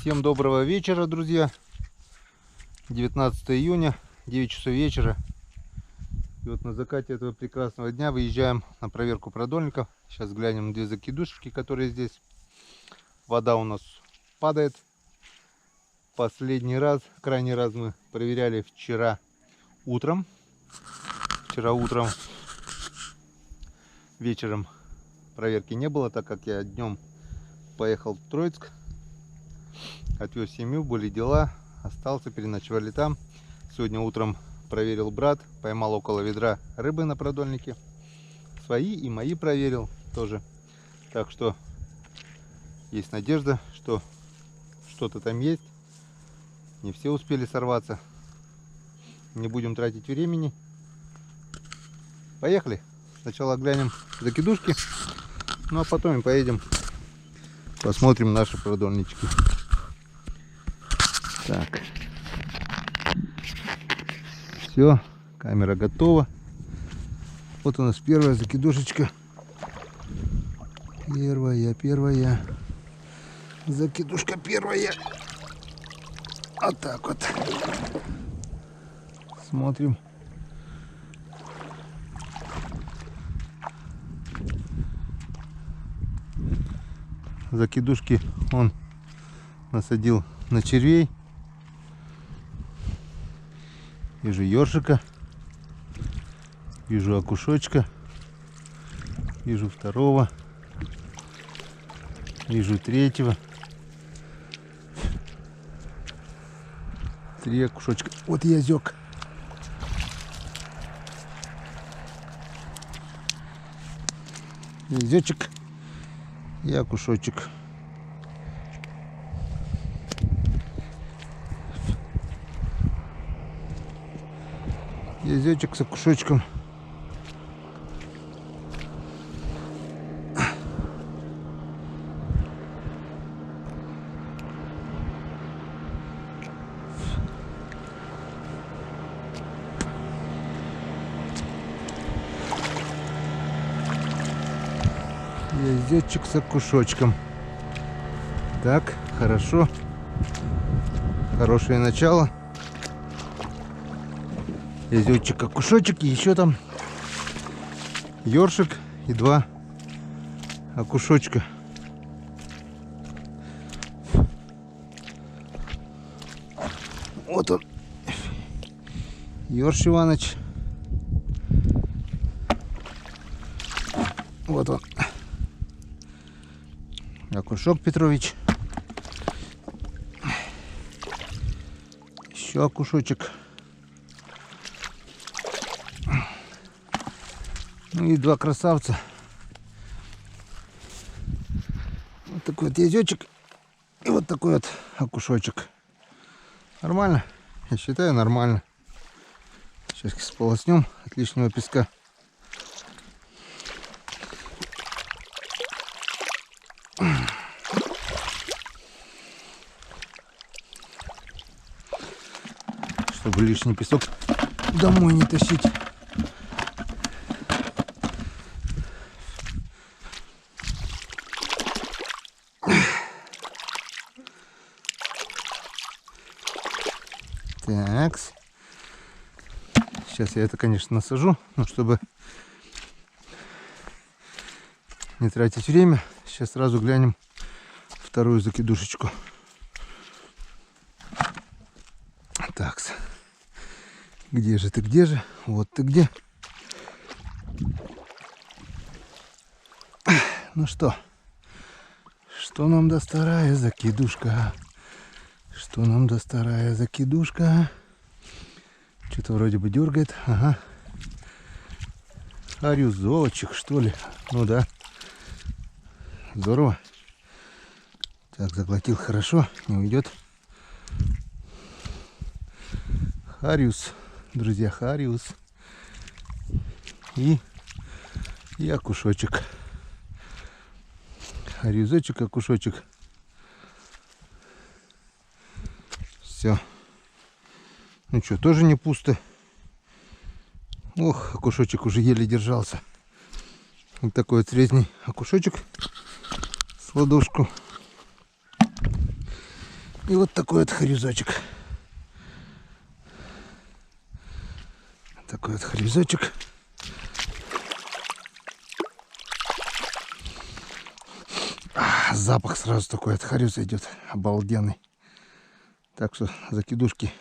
Всем доброго вечера, друзья. 19 июня, 9 часов вечера. И вот на закате этого прекрасного дня выезжаем на проверку продольников. Сейчас глянем на две закидушки, которые здесь. Вода у нас падает. Крайний раз мы проверяли вчера утром. Вечером проверки не было, так как я днем поехал в Троицк. Отвез семью, были дела, остался, переночевали там. Сегодня утром проверил брат, поймал около ведра рыбы на продольнике. Свои и мои проверил тоже. Так что есть надежда, что что-то там есть. Не все успели сорваться. Не будем тратить времени. Поехали. Сначала глянем закидушки, ну а потом и поедем посмотрим наши продольнички. Так, все, камера готова. Вот у нас первая закидушечка. Первая. Закидушка первая. Вот так вот. Смотрим. Закидушки он насадил на червей. Вижу ёршика, вижу окушочка, вижу второго, вижу третьего. 3 окушочка. Вот язёк. Язёчек и окушочек. Язёчек с окушочком. Язёчек с окушочком. Так, хорошо. Хорошее начало. Язёчек, окушочек, и еще там ёршик и 2 окушочка. Вот он, Ёрш Иваныч. Вот он, окушок Петрович. Еще окушочек. Ну и 2 красавца. Вот такой вот язёчек и вот такой вот окушочек. Нормально? Я считаю, нормально. Сейчас сполоснем от лишнего песка. Чтобы лишний песок домой не тащить. Так, сейчас я это, конечно, насажу, но чтобы не тратить время, сейчас сразу глянем вторую закидушечку. Так, где же ты, где же? Вот ты где. Ну что нам даст вторая закидушка? Что нам даст вторая закидушка? Что-то вроде бы дергает. Ага. Хариус золотчик, что ли? Ну да. Здорово. Так, заглотил хорошо. Не уйдет. Хариус. Друзья, хариус. И окушочек. Хариусочек, окушочек. Все. Ну что, тоже не пусто. Ох, окушочек уже еле держался. Вот такой вот средний окушочек с ладошку. И вот такой вот хрюзочек. Такой вот хрюзочек. Запах сразу такой от хрюза идет. Обалденный. Так что закидушки,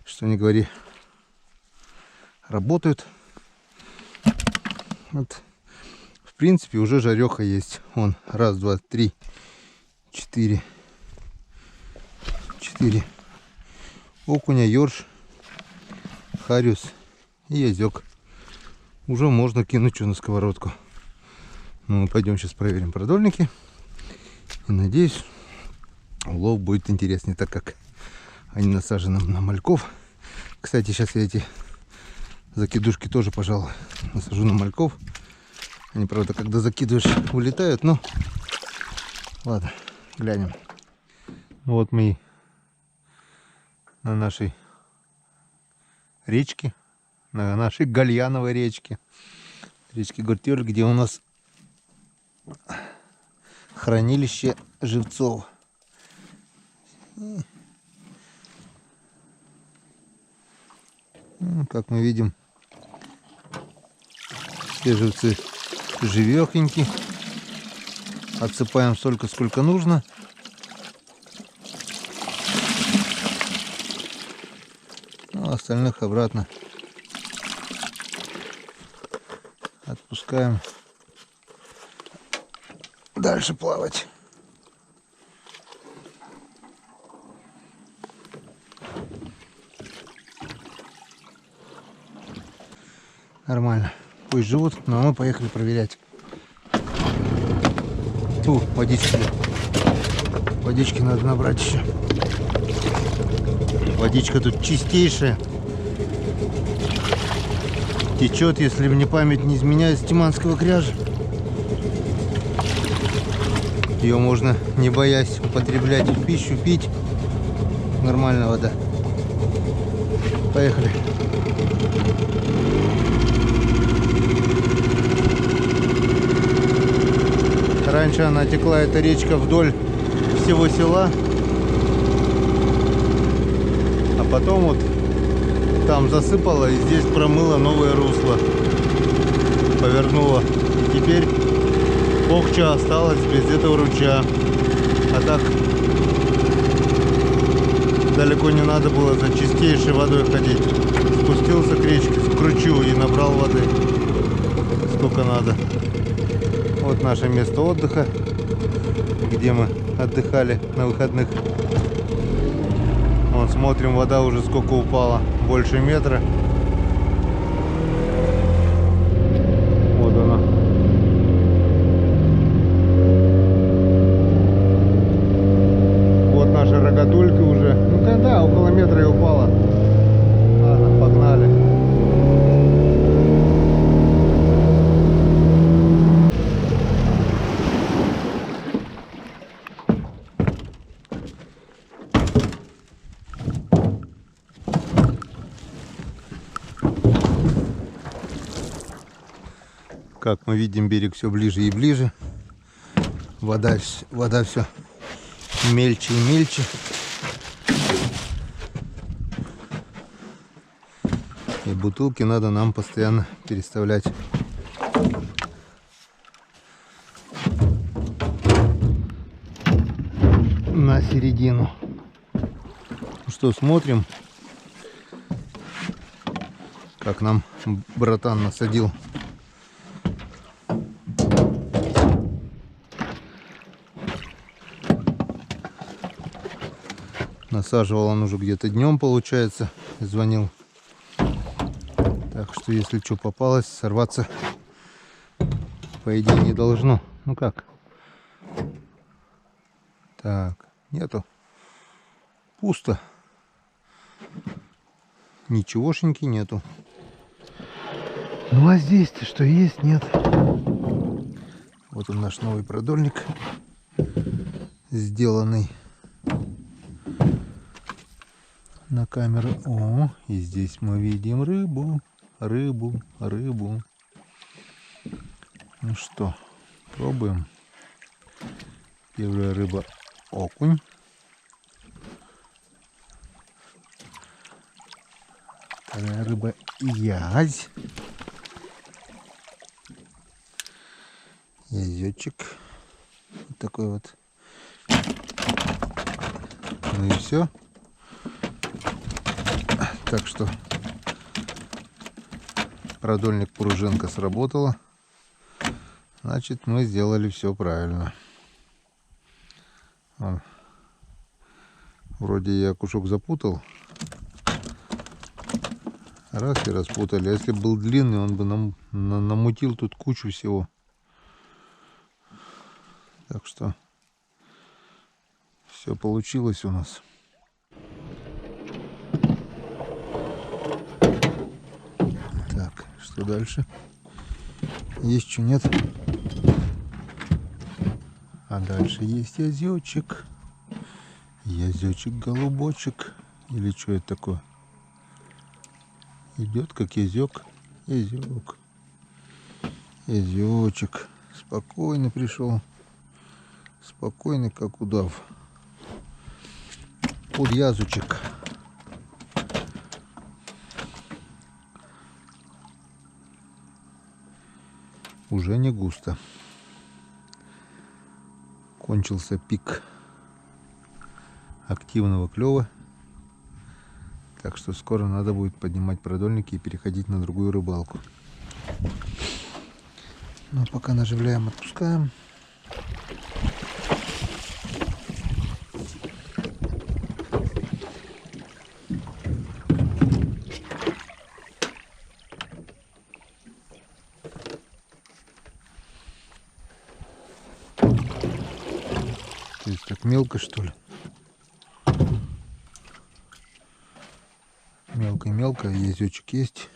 что ни говори, работают. Вот. В принципе, уже жареха есть. Вон, раз, два, три, четыре. 4 окуня, ёрш, харюс и язёк. Уже можно кинуть что на сковородку. Ну, пойдем сейчас проверим продольники. И надеюсь, улов будет интереснее, так как они насажены на мальков. Кстати, сейчас я эти закидушки тоже, пожалуй, насажу на мальков. Они, правда, когда закидываешь, улетают, но ладно, глянем. Вот мы на нашей речке, на нашей Гальяновой речке Гуртюрль, где у нас хранилище живцов. Как мы видим, все живцы живехоньки. Отсыпаем столько, сколько нужно. А остальных обратно отпускаем дальше плавать. Нормально. Пусть живут, но мы поехали проверять. Ту, водички. Водички надо набрать еще. Водичка тут чистейшая. Течет, если мне память не изменяет, с Тиманского кряжа. Ее можно, не боясь, употреблять в пищу, пить. Нормальная вода. Поехали. Раньше она текла, эта речка, вдоль всего села. А потом вот там засыпала и здесь промыла новое русло. Повернула. И теперь Охча осталась без этого ручья. А так далеко не надо было за чистейшей водой ходить. Спустился к речке, к ручью и набрал воды сколько надо. Вот наше место отдыха, где мы отдыхали на выходных. Вон, смотрим, вода уже сколько упала, больше метра. Вот она. Вот наши рогатульки уже. Ну да, около метра и упала. Ладно, погнали. Как мы видим, берег все ближе и ближе. Вода все мельче и мельче. И бутылки надо нам постоянно переставлять. На середину. Ну что, смотрим, как нам братан насадил. Насаживал он уже где-то днем, получается, и звонил. Так что, если что попалось, сорваться, по идее, не должно. Ну как? Так, нету. Пусто. Ничегошеньки нету. Ну а здесь-то что есть, нет. Вот он, наш новый продольник, сделанный на камеру. О, и здесь мы видим рыбу. Рыбу. Ну что, пробуем. Первая рыба — окунь. Вторая рыба язь. Язёчек. Вот такой вот. Ну и все. Так что продольник пружинка сработала. Значит, мы сделали все правильно. Вроде я кушок запутал. Раз и распутали. А если был длинный, он бы нам намутил тут кучу всего. Так что все получилось у нас. Так, что дальше? Есть что, нет? А дальше есть язёчек. Язёчек-голубочек. Или что это такое? Идет как язёк. Язёк. Язёчек. Спокойно пришел. Спокойный, как удав. Подъязучек. Уже не густо. Кончился пик активного клёва. Так что скоро надо будет поднимать продольники и переходить на другую рыбалку. Но пока наживляем, отпускаем. То есть так мелко, что ли? Мелко-мелко, язёчек есть.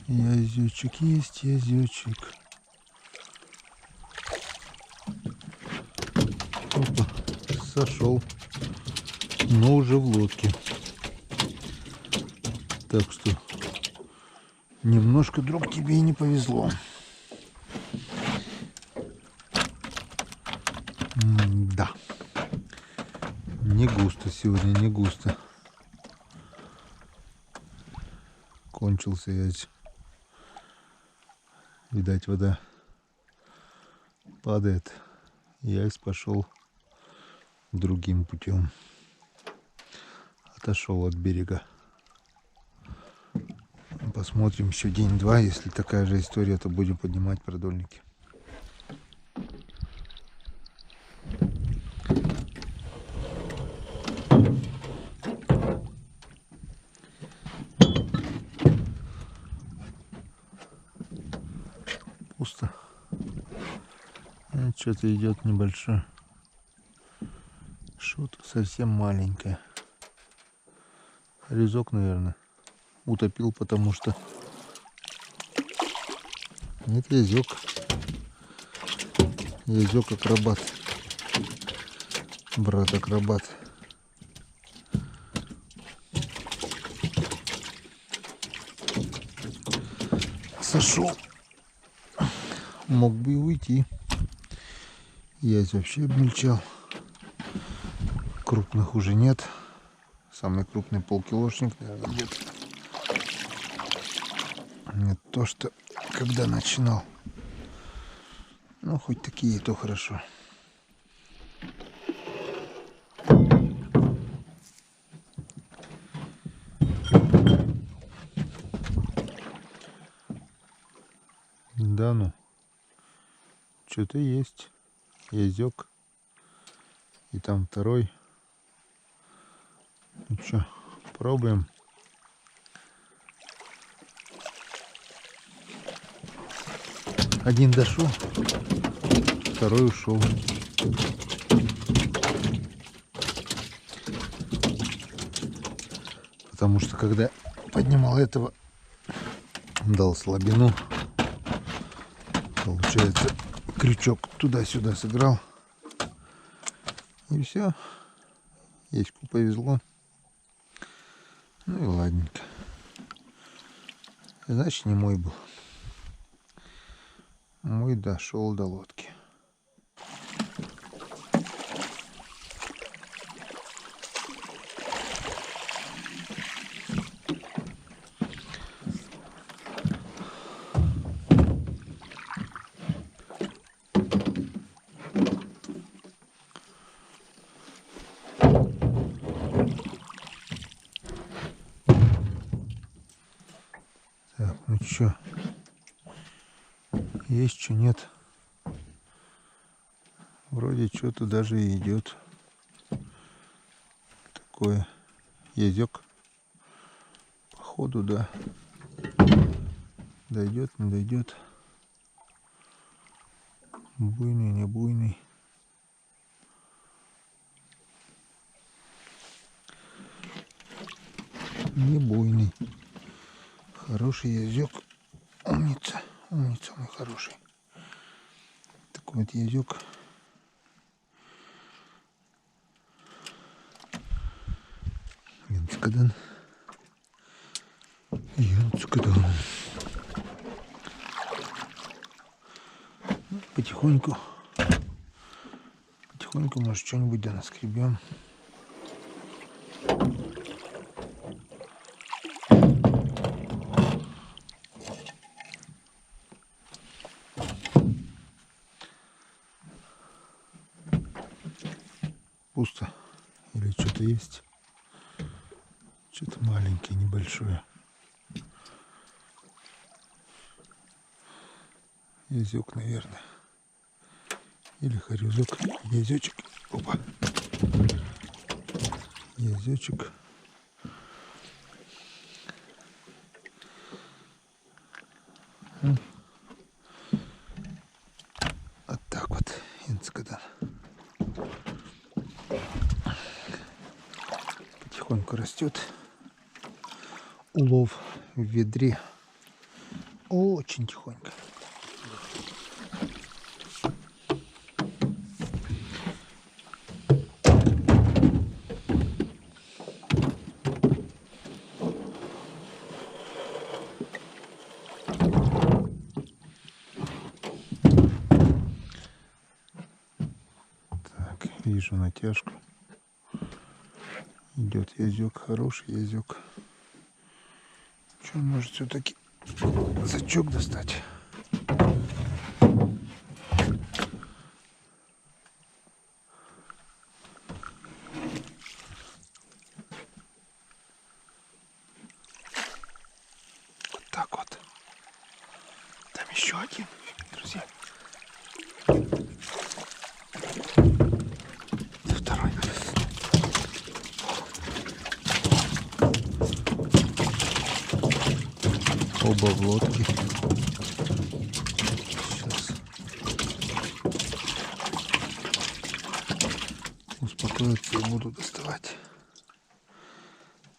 Язёчек есть, язёчек. Опа, сошел. Но уже в лодке. Так что немножко, друг, тебе и не повезло. Да. Не густо сегодня, не густо. Кончился язь. Видать, вода падает. Язь пошел другим путем. Отошел от берега. Посмотрим еще день-два. Если такая же история, то будем поднимать продольники. Пусто. Что-то идет небольшое. Что-то совсем маленькое. Резок, наверное, утопил, потому что нет, язёк. Язёк акробат. Брат акробат. Сошел. Мог бы и уйти. Язь вообще обмельчал. Крупных уже нет. Самый крупный полкилошник, наверное, где-то. Не то, что когда начинал. Ну, хоть такие, то хорошо. Да ну. Что-то есть. Язёк. И там второй. Ну что, пробуем. Один дошел, второй ушел. Потому что когда поднимал этого, дал слабину. Получается, крючок туда-сюда сыграл. И все. Еську повезло. Ну и ладненько. Значит, не мой был. Мой дошел до лодки. Есть, что нет. Вроде что-то даже и идет. Такое язык. Походу, да. Дойдет, не дойдет. Буйный, не буйный. Не буйный. Хороший язык. Умница. Умница мой хороший. Такой вот язык. Янцкадан. Янцкадан. Потихоньку. Потихоньку, может, что-нибудь да наскребем. Пусто. Или что-то есть? Что-то маленькое, небольшое. Язык, наверное. Или хорюзок. Язычек. Опа. Язычек. Вот так вот. Янцкадан. Потихоньку растет. Улов в ведре. Очень тихонько. Так, вижу натяжку. Идет язык, хороший язык. Что, может все-таки сачок достать? Вот так вот. Там еще один, друзья. И второй. Оба в лодке. Сейчас успокоятся и буду доставать.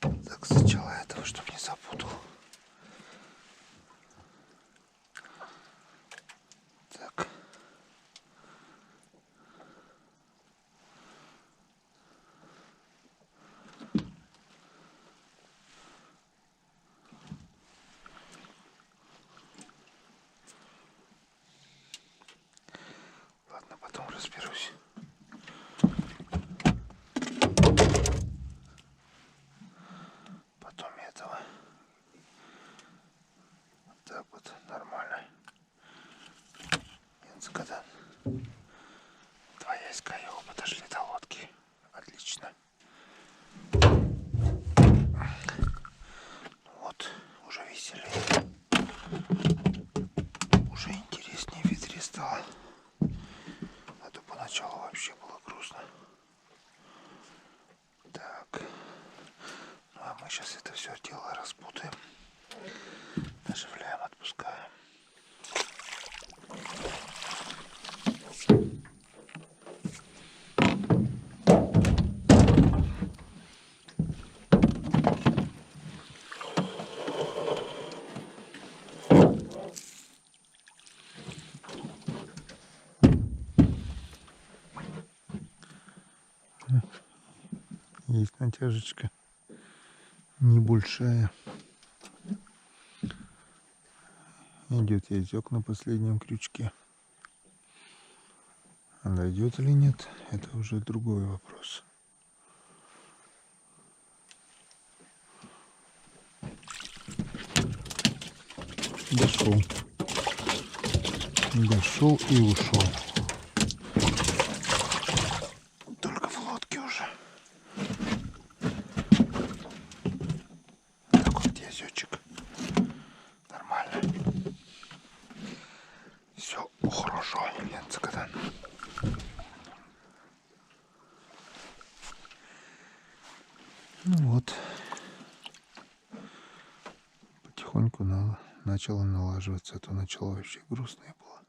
Так, сначала этого, чтобы не запутал. Так. Ладно, потом разберусь. Потом этого. Так вот, нормально. Янцкадан. Два яйска его подошли до лодки. Отлично. Вот, уже веселее. Уже интереснее в ведре стало. А то поначалу вообще было грустно. Так. Ну а мы сейчас это все дело распутаем. Наживляем, отпускаем. Есть натяжечка небольшая. Идет язык на последнем крючке. А дойдет или нет, это уже другой вопрос. Дошел. Дошел и ушел. Только в лодке уже. Так вот язычек. Нормально. Все. потихоньку начало налаживаться, а то начало вообще грустное было.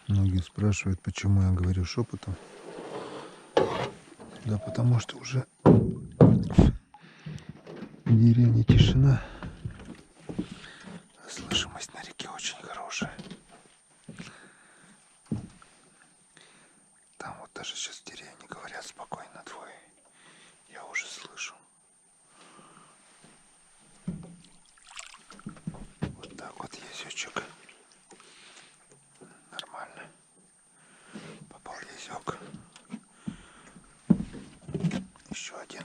Многие спрашивают, почему я говорю шепотом. Да потому что уже в деревне тишина, а слышимость на реке очень хорошая. Там вот даже сейчас в деревне говорят спокойно двое. Я уже слышу. Вот так вот язычок. Нормально. Попал язык. Еще один.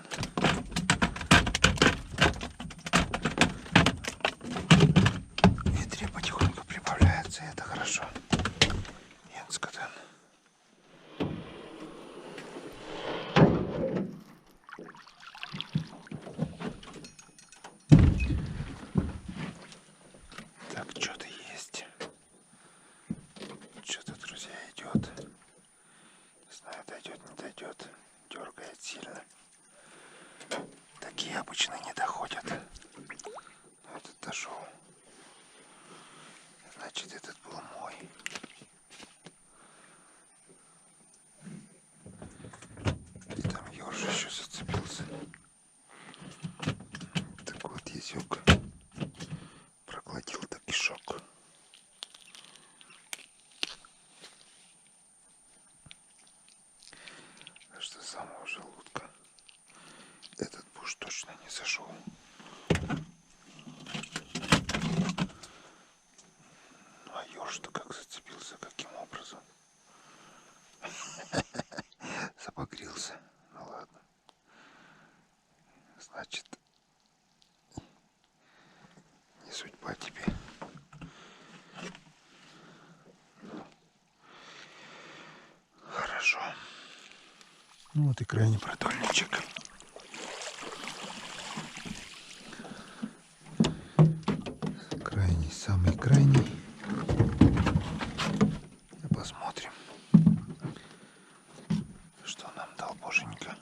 Ветре потихоньку прибавляется, и это хорошо. Янскотен. Так, что-то есть. Что-то, друзья, идет. Не знаю, дойдет, не дойдет. Дергает сильно. Такие обычно не доходят. Но этот дошел. Значит, этот был мой. И там ёрш еще зацепился. Так вот, язык проглотил до кишок. А что самого желудка этот буш точно не зашел. Ну а ёрш-то как зацепился, каким образом? Запогрелся. Ну ладно. Значит, не судьба тебе. Хорошо. Ну вот и крайний продольничек. Крайний, самый крайний. Посмотрим, что нам дал боженька.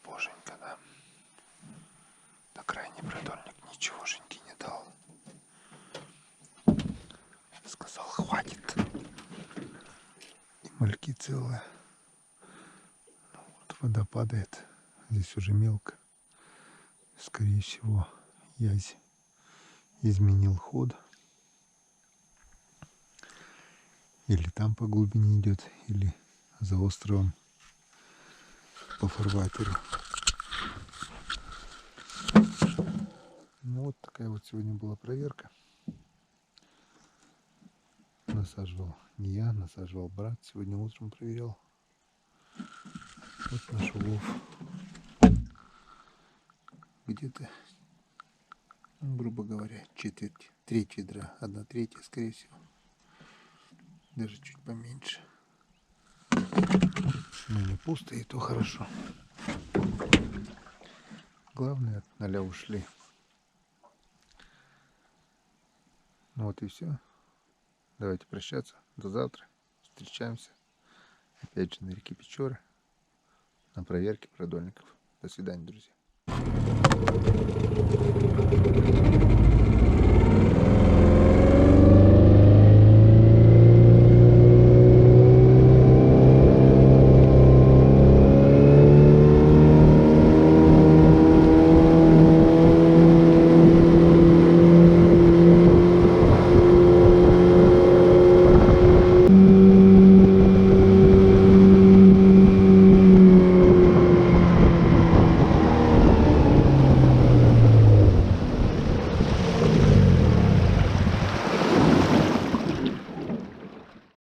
Боженька, да. Да крайний продольник ничегошеньки не дал. Сказал, хватит. И мальки целые. Ну, вот вода падает. Здесь уже мелко. Скорее всего, язь изменил ход. Или там по глубине идет, или за островом по фарватеру. Ну вот такая вот сегодня была проверка. Насаживал не я, насаживал брат. Сегодня утром проверял. Вот наш улов. Где-то, ну, грубо говоря, четверть, треть ведра. 1/3, скорее всего. Даже чуть поменьше. Но не пусто, и то хорошо. Главное, от 0 ушли. Ну вот и все. Давайте прощаться. До завтра. Встречаемся. Опять же на реке Печоры. На проверке продольников. До свидания, друзья.